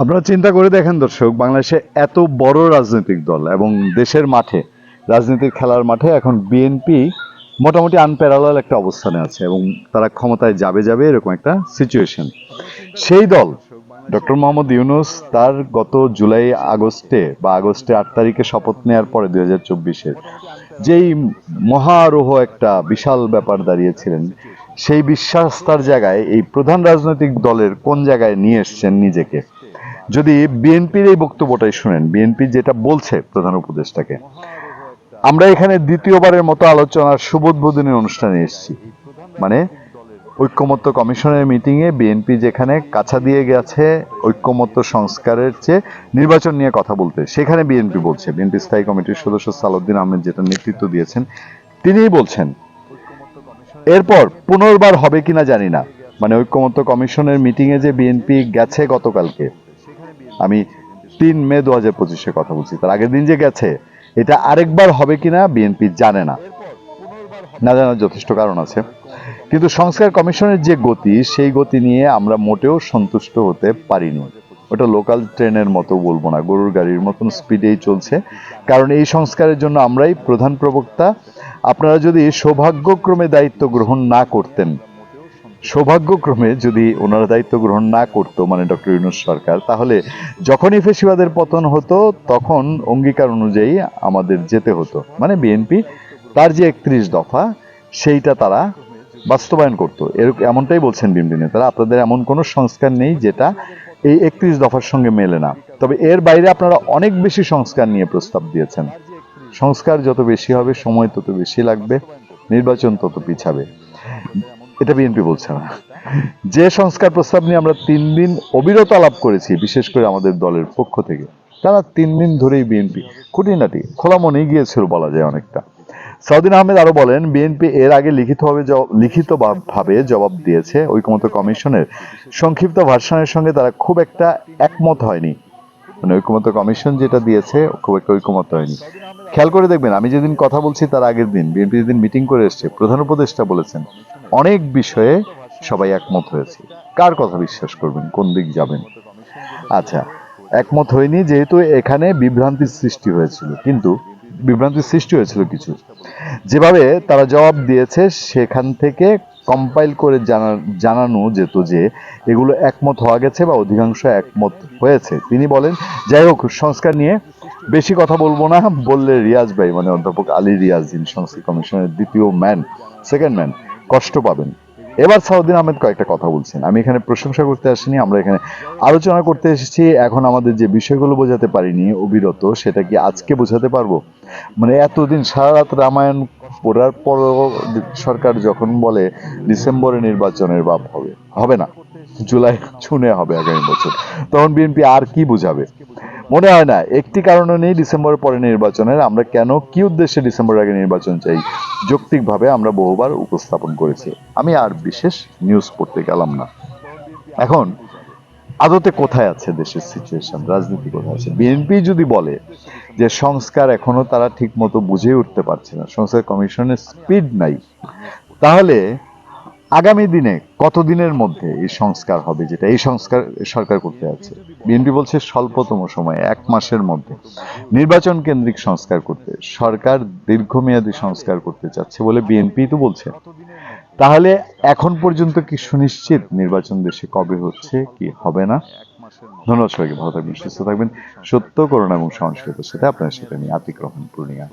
আপনারা চিন্তা করে দেখেন দর্শক, বাংলাদেশে এত বড় রাজনৈতিক দল এবং দেশের মাঠে, রাজনীতির খেলার মাঠে এখন বিএনপি মোটামুটি আনপ্যারালাল একটা অবস্থানে আছে এবং তারা ক্ষমতায় যাবে যাবে এরকম একটা সিচুয়েশন। সেই দল ডক্টর মোহাম্মদ ইউনূস তার গত জুলাই আগস্টে বা আগস্টে 8 তারিখে শপথ নেওয়ার পরে 2024-এর যেই মহারোহ একটা বিশাল ব্যাপার দাঁড়িয়েছিলেন, সেই বিশ্বাসতার জায়গায় এই প্রধান রাজনৈতিক দলের কোন জায়গায় নিয়ে এসছেন নিজেকে। যদি বিএনপির এই বক্তব্যটাই শুনেন, বিএনপি যেটা বলছে প্রধান উপদেষ্টাকে, আমরা এখানে দ্বিতীয়বারের মতো আলোচনার শুভোদ্বোধনী অনুষ্ঠানে এসেছি, মানে ঐক্যমত্য কমিশনের মিটিং এ বিএনপি যেখানে কাছা দিয়ে গেছে ঐক্যমত্য সংস্কারের চেয়ে নির্বাচন নিয়ে কথা বলতে, সেখানে বিএনপি বলছে, বিএনপি স্থায়ী কমিটির সদস্য সালাউদ্দিন আহমেদ যেটা নেতৃত্ব দিয়েছেন তিনিই বলছেন এরপর পুনর্বার হবে কিনা জানি না। মানে ঐক্যমত্য কমিশনের মিটিং এ যে বিএনপি গেছে গতকালকে, আমি 3 মে 2025-এ কথা বলছি, তার আগের দিন যে গেছে, এটা আরেকবার হবে কিনা বিএনপি জানে না। না জানার যথেষ্ট কারণ আছে, কিন্তু সংস্কার কমিশনের যে গতি, সেই গতি নিয়ে আমরা মোটেও সন্তুষ্ট হতে পারিনি। ওটা লোকাল ট্রেনের মতো বলবো না, গরুর গাড়ির মতন স্পিডেই চলছে। কারণ এই সংস্কারের জন্য আমরাই প্রধান প্রবক্তা। আপনারা যদি সৌভাগ্যক্রমে দায়িত্ব গ্রহণ না করতেন, সৌভাগ্যক্রমে যদি ওনারা দায়িত্ব গ্রহণ না করতো, মানে ডক্টর ইউনূস সরকার, তাহলে যখনই ফেসিবাদের পতন হতো তখন অঙ্গীকার অনুযায়ী আমাদের যেতে হতো। মানে বিএনপি তার যে 31 দফা সেইটা তারা বাস্তবায়ন করতো, এমনটাই বলছেন বিএনপি নেতারা। আপনাদের এমন কোনো সংস্কার নেই যেটা এই 31 দফার সঙ্গে মেলে না। তবে এর বাইরে আপনারা অনেক বেশি সংস্কার নিয়ে প্রস্তাব দিয়েছেন। সংস্কার যত বেশি হবে, সময় তত বেশি লাগবে, নির্বাচন তত পিছাবে। এটা বিএনপি বলছে না। যে সংস্কার প্রস্তাব নিয়ে আমরা 3 দিন অবিরত আলাপ করেছি, বিশেষ করে আমাদের দলের পক্ষ থেকে, তারা 3 দিন ধরেই বিএনপি খুঁটিনাটি খোলা মনেই গিয়েছিল বলা যায় অনেকটা। সাউদ্দিন আহমেদ আরো বলেন, বিএনপি এর আগে লিখিতভাবে জবাব দিয়েছে, ঐকমত্য কমিশনের সংক্ষিপ্ত ভার্সনের সঙ্গে তারা খুব একটা একমত হয়নি। মানে ঐকমত্য কমিশন যেটা দিয়েছে খুব একটা ঐকমত হয়নি। খেয়াল করে দেখবেন, আমি যেদিন কথা বলছি তার আগের দিন বিএনপি যেদিন মিটিং করে এসছে, প্রধান উপদেষ্টা বলেছেন অনেক বিষয়ে সবাই একমত হয়েছে। কার কথা বিশ্বাস করবেন, কোন দিক যাবেন? আচ্ছা, একমত হয়নি যেহেতু এখানে বিভ্রান্তির সৃষ্টি হয়েছিল, কিন্তু বিভ্রান্তির সৃষ্টি হয়েছিল কিছু, যেভাবে তারা জবাব দিয়েছে সেখান থেকে কম্পাইল করে জানানো যেত যে এগুলো একমত হওয়া গেছে বা অধিকাংশ একমত হয়েছে। তিনি বলেন, যাই হোক, সংস্কার নিয়ে বেশি কথা বলবো না, বললে রিয়াজ ভাই, মানে অধ্যাপক আলী রিয়াজ, যিনি সংস্কার কমিশনের দ্বিতীয় সেকেন্ড ম্যান, কষ্ট পাবেন। এবার সাউদ্দিন আহমেদ কয়েকটা কথা বলছেন, আমি এখানে প্রশংসা করতে আসিনি, আমরা এখানে আলোচনা করতে এসেছি। এখন আমাদের যে বিষয়গুলো বোঝাতে পারিনি অবিরত, সেটা কি আজকে বোঝাতে পারবো? মানে এতদিন সারা রাত রামায়ণ পড়ার পরও সরকার যখন বলে ডিসেম্বরে নির্বাচনের ভাব হবে, হবে না, জুলাই জুনে হবে আগামী বছর, তখন বিএনপি আর কি বুঝাবে? মনে হয় না একটি কারণও নেই ডিসেম্বরের পরে নির্বাচনের। আমরা কেন, কি উদ্দেশ্যে ডিসেম্বরের আগে নির্বাচন চাই, যৌক্তিকভাবে আমরা বহুবার উপস্থাপন করেছি। আমি আর বিশেষ নিউজ পড়তে গেলাম না। এখন আদতে কোথায় আছে দেশের সিচুয়েশন, রাজনীতি কোথায় আছে? বিএনপি যদি বলে যে সংস্কার এখনো তারা ঠিক মতো বুঝে উঠতে পারছে না, সংস্কার কমিশনের স্পিড নাই, তাহলে আগামী দিনে কতদিনের মধ্যে এই সংস্কার হবে, যেটা এই সংস্কার সরকার করতে আছে? বিএনপি বলছে স্বল্পতম সময়ে 1 মাসের মধ্যে নির্বাচন কেন্দ্রিক সংস্কার করতে। সরকার দীর্ঘমেয়াদী সংস্কার করতে চাচ্ছে বলে বিএনপি তো বলছে। তাহলে এখন পর্যন্ত কি সুনিশ্চিত নির্বাচন দেশে কবে হচ্ছে, কি হবে না? ধন্যবাদ সবাইকে, ভালো থাকবেন, সুস্থ থাকবেন। সত্য, করুণা এবং সহনশীলতার সাথে আপনার সাথে আমি আতিক রহমান পূর্ণিয়া।